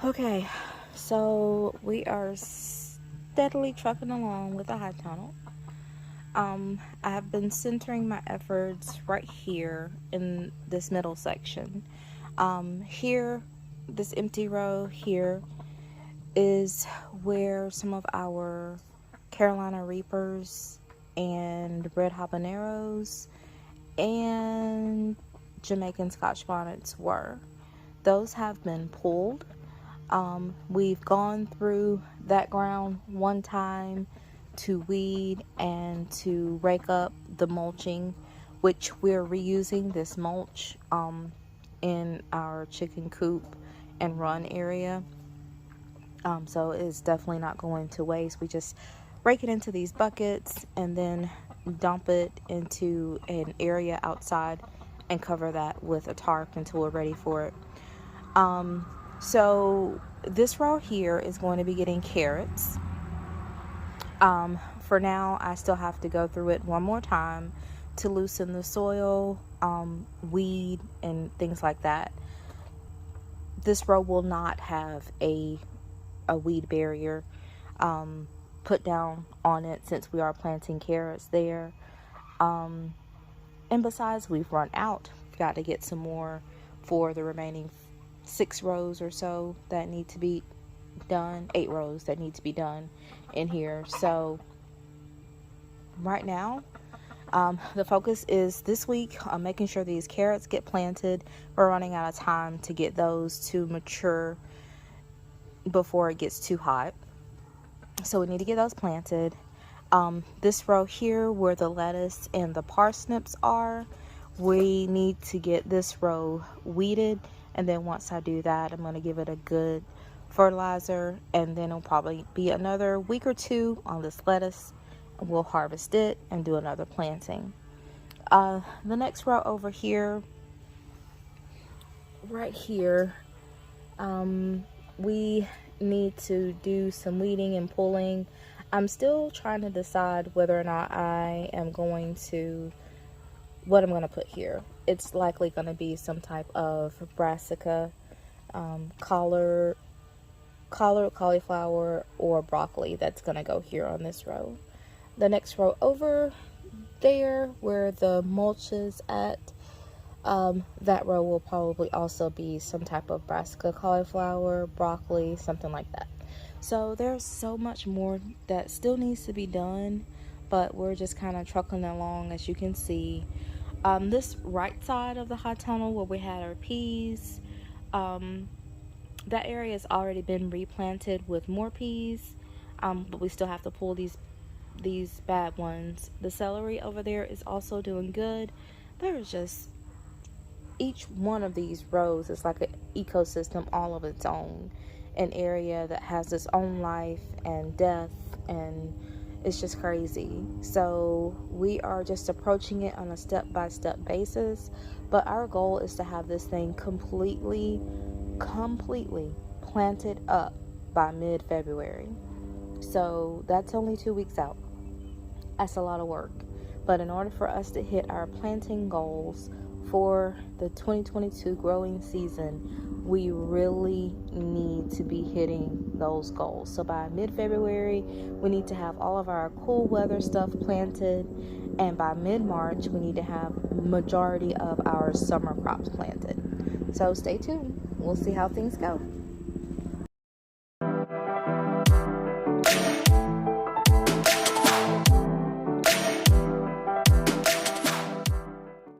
Okay, so we are steadily trucking along with the high tunnel. I have been centering my efforts right here in this middle section. Here, this empty row here is where some of our Carolina Reapers and red habaneros and Jamaican Scotch bonnets were. Those have been pulled. We've gone through that ground one time to weed and to rake up the mulching, which we're reusing this mulch in our chicken coop and run area. So it's definitely not going to waste. We just rake it into these buckets and then dump it into an area outside and cover that with a tarp until we're ready for it. So this row here is going to be getting carrots. For now, I still have to go through it one more time to loosen the soil, weed, and things like that. This row will not have a weed barrier put down on it since we are planting carrots there. And besides, we've run out. We've got to get some more for the remaining 6 rows or so that need to be done, 8 rows that need to be done in here. So right now, the focus is this week on making sure these carrots get planted. We're running out of time to get those to mature before it gets too hot, so we need to get those planted. This row here where the lettuce and the parsnips are, we need to get this row weeded, and then once I do that, I'm going to give it a good fertilizer, and then it'll probably be another week or 2 on this lettuce. We'll harvest it and do another planting. The next row over here, right here, we need to do some weeding and pulling. I'm still trying to decide whether or not I am going to, what I'm going to put here. It's likely going to be some type of brassica, collard, cauliflower, or broccoli that's going to go here on this row. The next row over there where the mulch is at, that row will probably also be some type of brassica, cauliflower, broccoli, something like that. So there's so much more that still needs to be done, but we're just kind of trucking along, as you can see. This right side of the high tunnel where we had our peas, that area has already been replanted with more peas, but we still have to pull these bad ones. The celery over there is also doing good. There's just, each one of these rows is like an ecosystem all of its own, an area that has its own life and death, and it's just crazy. So we are just approaching it on a step-by-step basis, but our goal is to have this thing completely planted up by mid-February. So that's only 2 weeks out. That's a lot of work. But in order for us to hit our planting goals for the 2022 growing season, we really need to be hitting those goals. So by mid-February, we need to have all of our cool weather stuff planted, and by mid-March, we need to have majority of our summer crops planted. So stay tuned. We'll see how things go.